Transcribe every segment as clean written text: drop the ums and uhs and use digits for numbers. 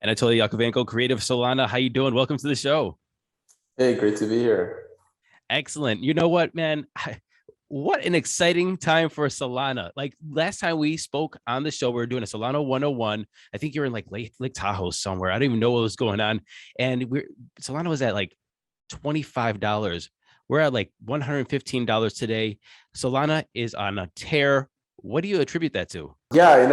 Anatoly Yakovenko, creative Solana. How you doing? Welcome to the show. Hey, great to be here. Excellent. You know what, man? What an exciting time for Solana. Like last time we spoke on the show, we were doing a Solana 101. I think you're in like Lake Tahoe somewhere. I don't even know what was going on. And Solana was at like $25. We're at like $115 today. Solana is on a tear. What do you attribute that to? Yeah,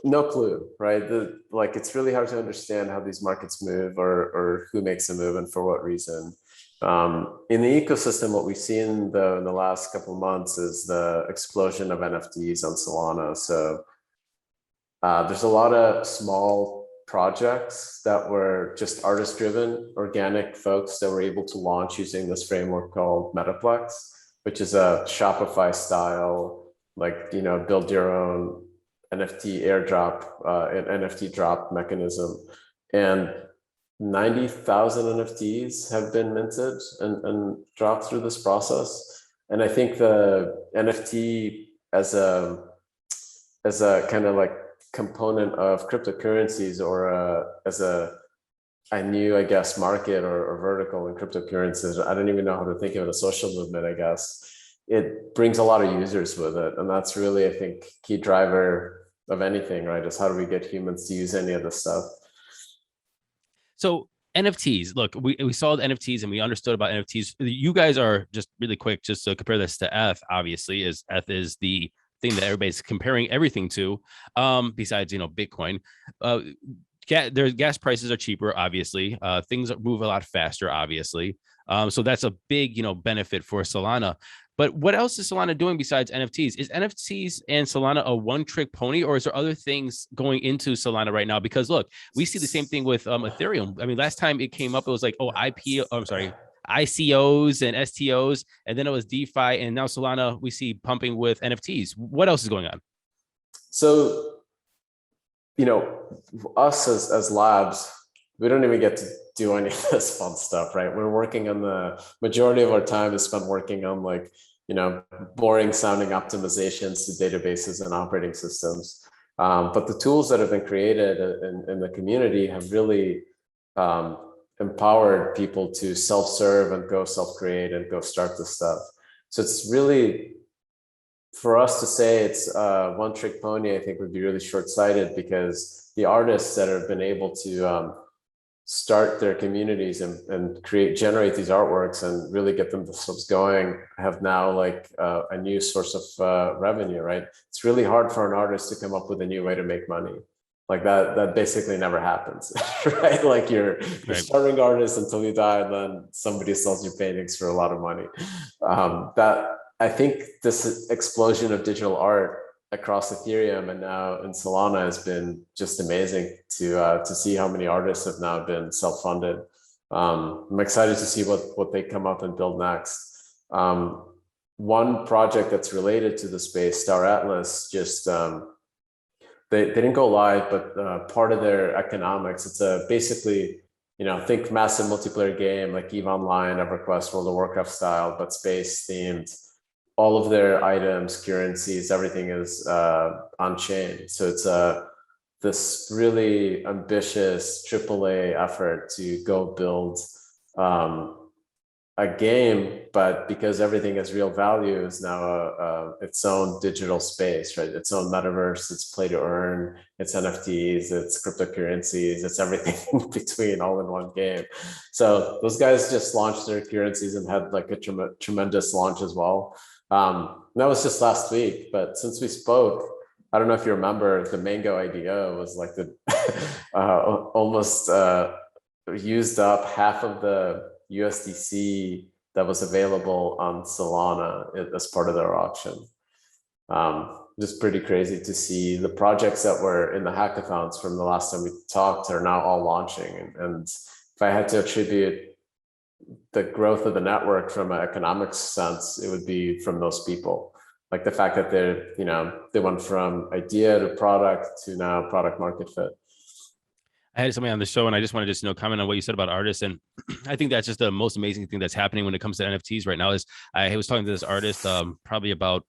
no clue, right? It's really hard to understand how these markets move or who makes a move and for what reason. In the ecosystem, what we've seen though in the last couple of months is the explosion of NFTs on Solana. So there's a lot of small projects that were just artist-driven, organic folks that were able to launch using this framework called Metaplex, which is a Shopify style, build your own NFT airdrop, an NFT drop mechanism. And 90,000 NFTs have been minted and dropped through this process. And I think the NFT as a kind of like component of cryptocurrencies or as a new, I guess, market or vertical in cryptocurrencies. I don't even know how to think of it, a social movement, I guess. It brings a lot of users with it. And that's really, I think, key driver of anything, right? Is how do we get humans to use any of this stuff? So NFTs, look, we saw the NFTs and we understood about NFTs. You guys are just really quick, just to compare this to ETH, obviously, is ETH is the thing that everybody's comparing everything to, besides, Bitcoin. Their gas prices are cheaper, obviously. Things move a lot faster, obviously. So that's a big, benefit for Solana. But what else is Solana doing besides NFTs? Is NFTs and Solana a one-trick pony, or is there other things going into Solana right now? Because look, we see the same thing with Ethereum. I mean, last time it came up, it was like, ICOs and STOs, and then it was DeFi, and now Solana we see pumping with NFTs. What else is going on? So, us as labs, we don't even get to do any of this fun stuff, right? We're working on the majority of our time is spent working on boring sounding optimizations to databases and operating systems. But the tools that have been created in the community have really empowered people to self-serve and go self-create and go start this stuff. So it's really, for us to say it's a one-trick pony, I think would be really short-sighted, because the artists that have been able to start their communities and generate these artworks and really get themselves going have now a new source of revenue, right? It's really hard for an artist to come up with a new way to make money. Like that basically never happens, right? Like you're starting artist until you die, and then somebody sells you paintings for a lot of money. I think this explosion of digital art across Ethereum and now in Solana has been just amazing to see how many artists have now been self-funded. I'm excited to see what they come up and build next. One project that's related to the space, Star Atlas, just they didn't go live, but part of their economics, it's basically, think massive multiplayer game like EVE Online, EverQuest, World of Warcraft style, but space themed. All of their items, currencies, everything is on chain. So it's this really ambitious AAA effort to go build a game, but because everything has real value, is now its own digital space, right? Its own metaverse, it's play to earn, it's NFTs, it's cryptocurrencies, it's everything in between, all in one game. So those guys just launched their currencies and had like a tremendous launch as well. That was just last week, but since we spoke, I don't know if you remember, the Mango IDO was like the almost used up half of the USDC that was available on Solana as part of their auction. Just pretty crazy to see the projects that were in the hackathons from the last time we talked are now all launching. And if I had to attribute the growth of the network from an economics sense, it would be from those people. Like the fact that they went from idea to product to now product market fit. I had somebody on the show and I just want to comment on what you said about artists. And I think that's just the most amazing thing that's happening when it comes to NFTs right now is I was talking to this artist probably about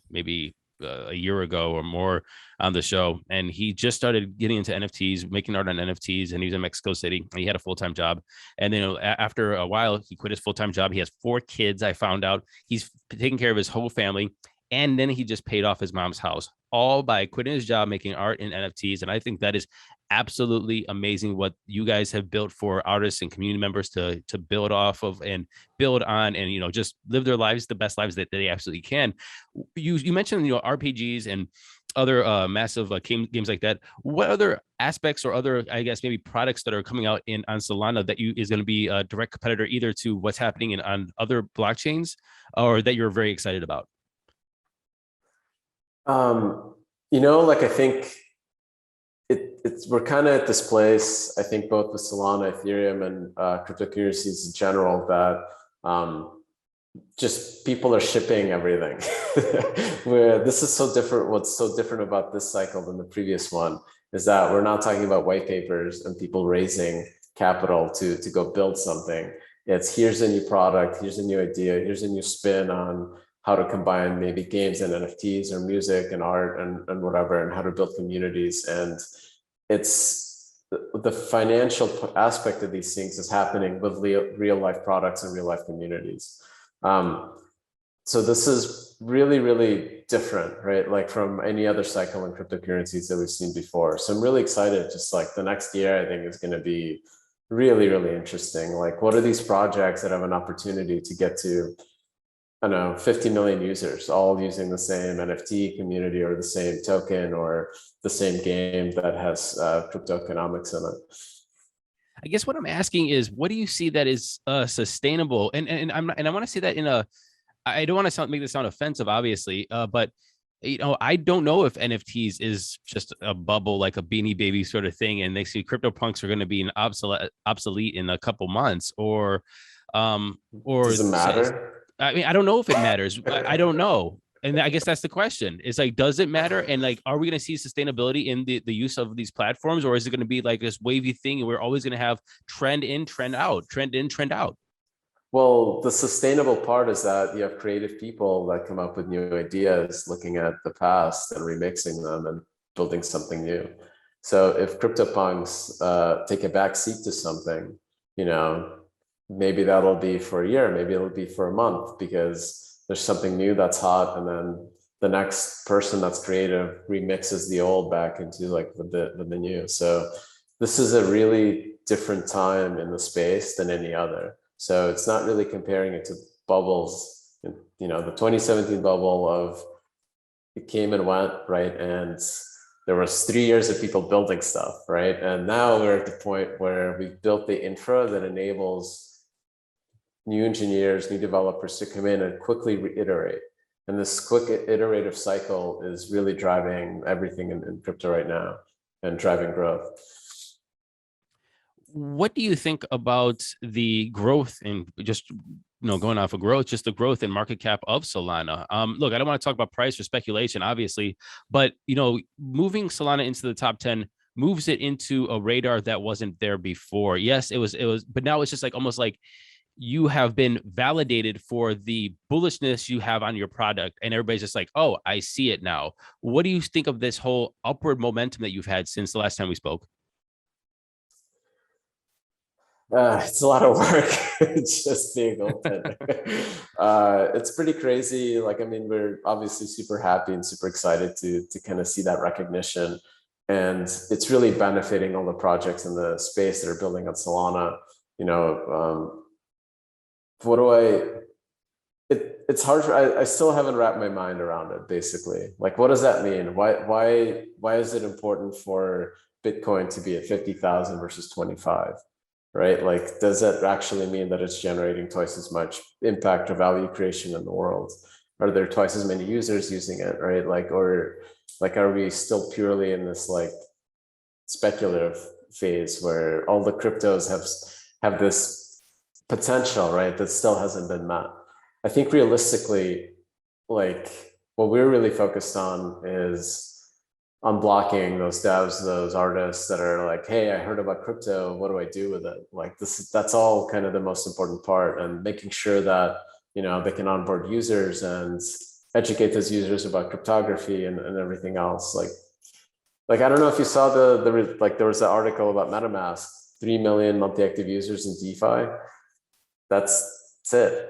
maybe a year ago or more on the show, and he just started getting into NFTs, making art on NFTs, and he was in Mexico City. And he had a full-time job, and then after a while, he quit his full-time job. He has 4 kids. I found out he's taking care of his whole family, and then he just paid off his mom's house, all by quitting his job, making art in NFTs. And I think that is absolutely amazing what you guys have built for artists and community members to build off of and build on, and just live their lives, the best lives that they absolutely can. You mentioned RPGs and other massive games like that. What other aspects or other, I guess, maybe products that are coming out on Solana that is going to be a direct competitor either to what's happening on other blockchains, or that you're very excited about? Like I think we're kind of at this place, I think both with Solana, Ethereum, and cryptocurrencies in general, that just people are shipping everything. Where this is so different, what's so different about this cycle than the previous one is that we're not talking about white papers and people raising capital to go build something. It's here's a new product, here's a new idea, here's a new spin on how to combine maybe games and NFTs or music and art and whatever, and how to build communities. And it's the financial aspect of these things is happening with real life products and real life communities. So this is really, really different, right? Like from any other cycle in cryptocurrencies that we've seen before. So I'm really excited. Just like the next year, I think is going to be really, really interesting. Like, what are these projects that have an opportunity to get to, I don't know, 50 million users, all using the same NFT community or the same token or the same game that has crypto economics in it? I guess what I'm asking is, what do you see that is sustainable? And I want to say that I don't want to make this sound offensive, obviously, but I don't know if NFTs is just a bubble, like a Beanie Baby sort of thing, and they see CryptoPunks are going to be an obsolete in a couple months, or Does it matter? I mean, I don't know if it matters. I don't know. And I guess that's the question. It's like, does it matter? And like, are we going to see sustainability in the use of these platforms, or is it going to be like this wavy thing and we're always going to have trend in, trend out, trend in, trend out? Well, the sustainable part is that you have creative people that come up with new ideas, looking at the past and remixing them and building something new. So if CryptoPunks take a back seat to something, maybe that'll be for a year, maybe it'll be for a month, because there's something new that's hot, and then the next person that's creative remixes the old back into like the new. So this is a really different time in the space than any other. So it's not really comparing it to bubbles. The 2017 bubble of it came and went, right? And there was 3 years of people building stuff, right? And now we're at the point where we've built the infra that enables new engineers, new developers to come in and quickly reiterate. And this quick iterative cycle is really driving everything in crypto right now and driving growth. What do you think about the growth in just going off of growth, just the growth in market cap of Solana? Look, I don't want to talk about price or speculation, obviously, but moving Solana into the top 10 moves it into a radar that wasn't there before. Yes, it was, but now it's just like almost like you have been validated for the bullishness you have on your product, and everybody's just like, oh, I see it now. What do you think of this whole upward momentum that you've had since the last time we spoke? It's a lot of work. It's just being open. It's pretty crazy. Like, I mean, we're obviously super happy and super excited to kind of see that recognition. And it's really benefiting all the projects in the space that are building on Solana. It's hard I still haven't wrapped my mind around it, basically. Like, what does that mean? Why is it important for Bitcoin to be at 50,000 versus 25? Right? Like, does that actually mean that it's generating twice as much impact or value creation in the world? Are there twice as many users using it, right? Are we still purely in this like speculative phase where all the cryptos have this potential, right, that still hasn't been met? I think realistically, like, what we're really focused on is unblocking those devs, those artists that are like, hey, I heard about crypto, what do I do with it? Like, that's all kind of the most important part, and making sure that they can onboard users and educate those users about cryptography and everything else. Like I don't know if you saw like there was an article about MetaMask, 3 million monthly active users in DeFi. That's it.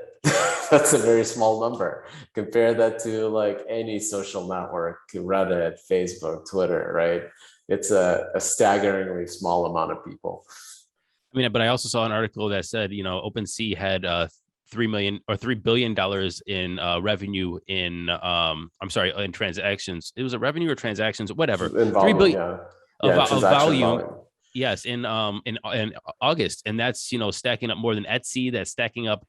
That's a very small number. Compare that to like any social network, Reddit, Facebook, Twitter, right? It's a staggeringly small amount of people. I mean, but I also saw an article that said, OpenSea had 3 million or $3 billion in revenue in I'm sorry, in transactions. It was a revenue or transactions, whatever. In volume, 3 billion yeah, of transaction volume. volume. Yes, in August, and that's stacking up more than Etsy. That's stacking up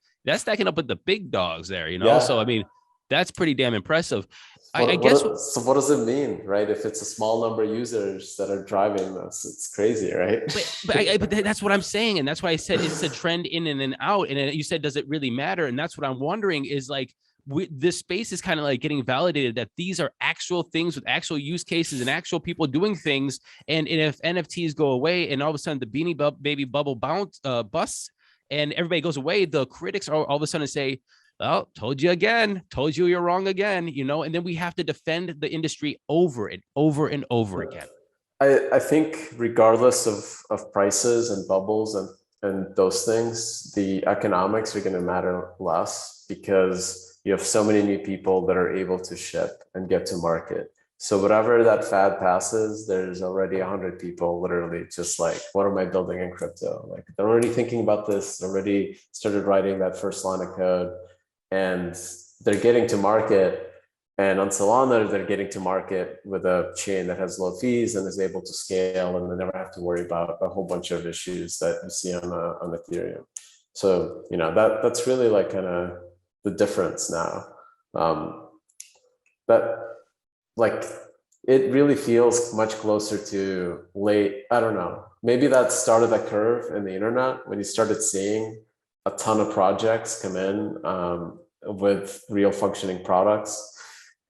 with the big dogs there. Yeah. So I mean, that's pretty damn impressive. I guess. So what does it mean, right? If it's a small number of users that are driving this, it's crazy, right? But that's what I'm saying, and that's why I said it's a trend in and then out. And you said, does it really matter? And that's what I'm wondering is like, this space is kind of like getting validated that these are actual things with actual use cases and actual people doing things. And if NFTs go away and all of a sudden the Beanie Baby bubble busts and everybody goes away, the critics are all of a sudden say, well, told you again, told you you're wrong again, and then we have to defend the industry over and over and over again. I think regardless of prices and bubbles and those things, the economics are going to matter less because you have so many new people that are able to ship and get to market. So whatever that fad passes, there's already 100 people literally just like, what am I building in crypto? Like they're already thinking about this, already started writing that first line of code, and they're getting to market. And on Solana, they're getting to market with a chain that has low fees and is able to scale, and they never have to worry about a whole bunch of issues that you see on Ethereum. So, that's really like kind of the difference now. That like, it really feels much closer to late, I don't know, maybe that started that curve in the internet when you started seeing a ton of projects come in with real functioning products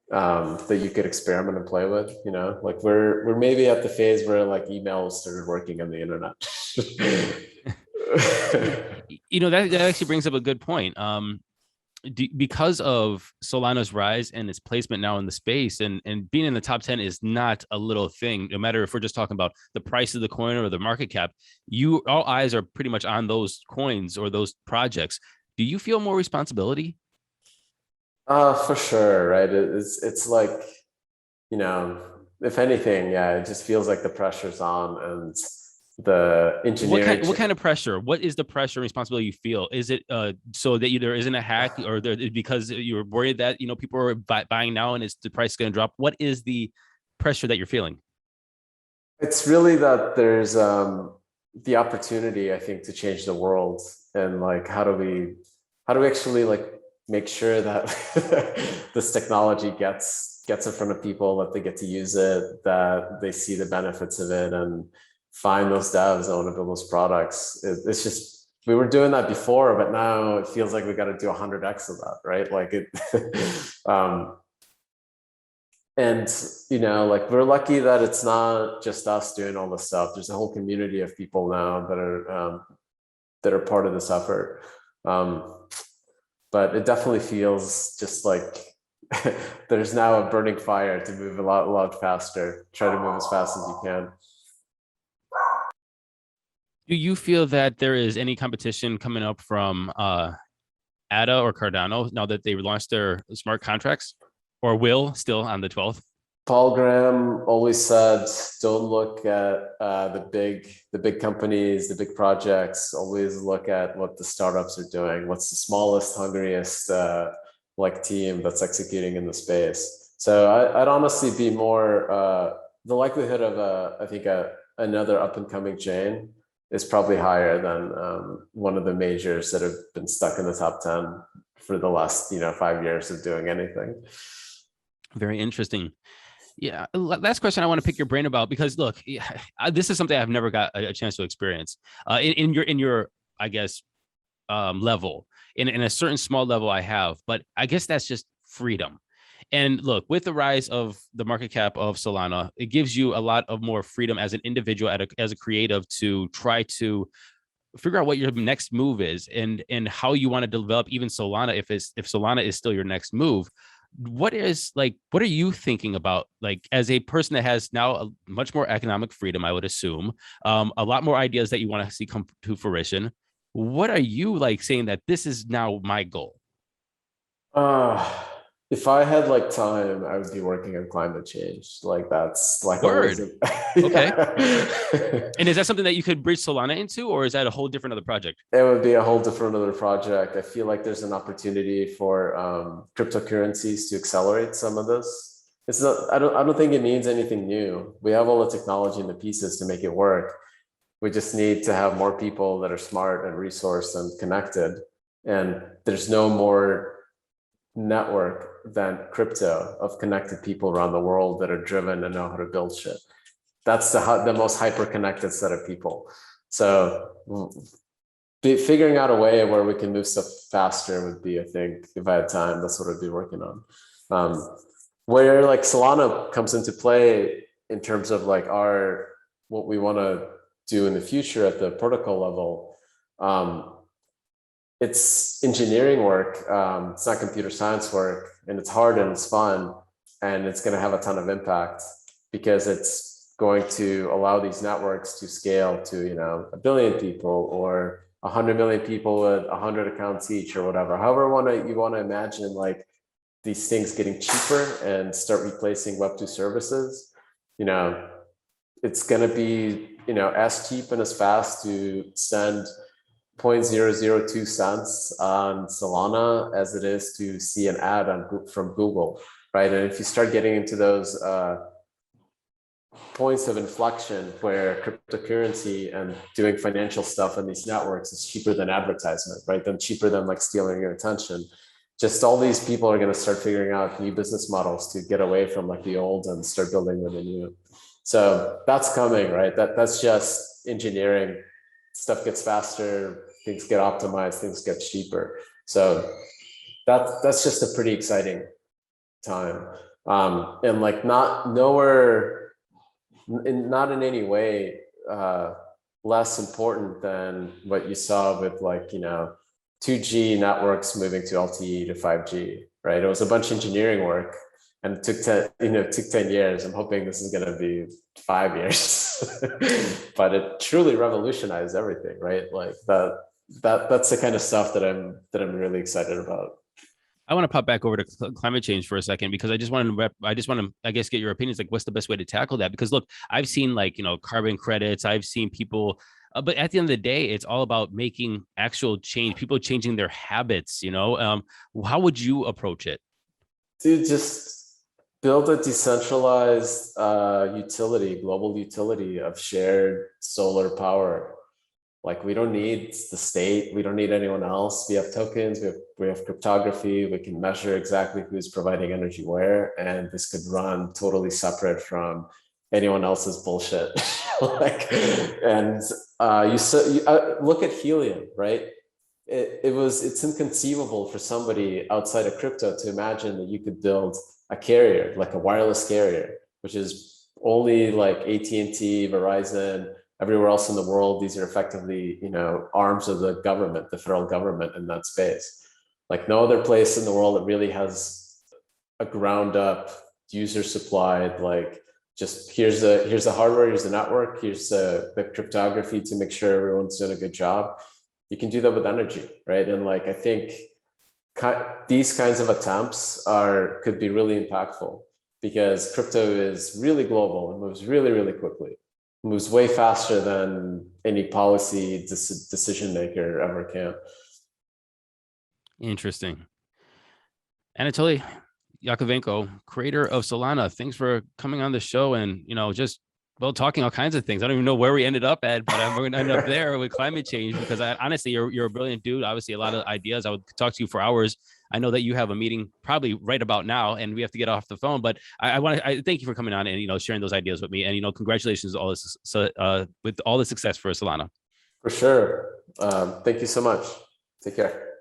that you could experiment and play with. Like we're maybe at the phase where like email started working on the internet. That actually brings up a good point. Because of Solana's rise and its placement now in the space, and being in the top 10 is not a little thing, no matter if we're just talking about the price of the coin or the market cap. All eyes are pretty much on those coins or those projects. Do you feel more responsibility? For sure, right? It's like, if anything, yeah, it just feels like the pressure's on, and the engineering. What kind of pressure? What is the pressure and responsibility you feel? Is it so that there isn't a hack, or because you're worried that people are buying now and the price is going to drop? What is the pressure that you're feeling? It's really that there's the opportunity, I think, to change the world, and like how do we actually like make sure that this technology gets in front of people, that they get to use it, that they see the benefits of it, and find those devs that want to build those products. It's just, we were doing that before, but now it feels like we got to do 100x of that, right? Like it, and like we're lucky that it's not just us doing all this stuff. There's a whole community of people now that are part of this effort. But it definitely feels just like there's now a burning fire to move a lot faster. Try to move as fast as you can. Do you feel that there is any competition coming up from ADA or Cardano now that they've launched their smart contracts, or will still on the 12th? Paul Graham always said, don't look at the big companies, the big projects. Always look at what the startups are doing. What's the smallest, hungriest team that's executing in the space? So I'd honestly be more the likelihood of I think another up and coming chain is probably higher than one of the majors that have been stuck in the top 10 for the last 5 years of doing anything. Very interesting. Yeah. Last question I want to pick your brain about, because look, this is something I've never got a chance to experience in your I guess level, in a certain small level I have, but I guess that's just freedom. And look, with the rise of the market cap of Solana, it gives you a lot of more freedom as an individual, as a creative, to try to figure out what your next move is and how you want to develop even Solana, if Solana is still your next move. what are you thinking about, like, as a person that has now a much more economic freedom, I would assume, a lot more ideas that you want to see come to fruition? What are you like saying that this is now my goal? Uh, if I had like time, I would be working on climate change. Like that's like always, Word. Okay. yeah. And is that something that you could bridge Solana into, or is that a whole different other project? It would be a whole different other project. I feel like there's an opportunity for cryptocurrencies to accelerate some of this. It's not, I don't think it needs anything new. We have all the technology and the pieces to make it work. We just need to have more people that are smart and resourced and connected. And there's no more network than crypto of connected people around the world that are driven and know how to build shit. That's the most hyper connected set of people. So figuring out a way where we can move stuff faster would be, I think, if I had time, that's what I'd be working on. Where like Solana comes into play in terms of like what we want to do in the future at the protocol level, it's engineering work. It's not computer science work, and it's hard and it's fun, and it's going to have a ton of impact because it's going to allow these networks to scale to, you know, 1 billion people or 100 million people with 100 accounts each or whatever. However you want to imagine like these things getting cheaper and start replacing Web2 services. You know, it's going to be, you know, as cheap and as fast to send 0.002 cents on Solana as it is to see an ad from Google, right? And if you start getting into those points of inflection where cryptocurrency and doing financial stuff on these networks is cheaper than advertisement, right? Then cheaper than like stealing your attention. Just all these people are going to start figuring out new business models to get away from like the old and start building with the new. So that's coming, right? That's just engineering. Stuff gets faster, things get optimized, things get cheaper. So that's just a pretty exciting time. And like not in any way less important than what you saw with like, you know, 2G networks moving to LTE to 5G, right? It was a bunch of engineering work and it took 10 years. I'm hoping this is going to be 5 years, but it truly revolutionized everything, right? Like that's the kind of stuff that I'm really excited about. I want to pop back over to climate change for a second because I just want to, I guess, get your opinions. Like, what's the best way to tackle that? Because look, I've seen like, you know, carbon credits. I've seen people, but at the end of the day, it's all about making actual change, people changing their habits, you know. How would you approach it? Dude, just build a decentralized global utility of shared solar power. Like we don't need the state, we don't need anyone else. We have tokens, we have cryptography, we can measure exactly who's providing energy where, and this could run totally separate from anyone else's bullshit. Like, and look at helium, right? It's inconceivable for somebody outside of crypto to imagine that you could build a carrier, like a wireless carrier, which is only like AT&T, Verizon, everywhere else in the world. These are effectively, you know, arms of the government, the federal government in that space. Like no other place in the world that really has a ground up user supplied, like just here's the hardware, here's the network, here's the cryptography to make sure everyone's doing a good job. You can do that with energy, right? And like I think these kinds of attempts could be really impactful because crypto is really global and moves really, really quickly. Moves way faster than any policy decision maker ever can. Interesting. Anatoly Yakovenko, creator of Solana, thanks for coming on the show and, you know, just talking all kinds of things. I don't even know where we ended up at, but I'm going to end up there with climate change because honestly, you're a brilliant dude. Obviously, a lot of ideas. I would talk to you for hours. I know that you have a meeting probably right about now, and we have to get off the phone. But I thank you for coming on and, you know, sharing those ideas with me. And, you know, congratulations all this with all the success for Solana. For sure. Thank you so much. Take care.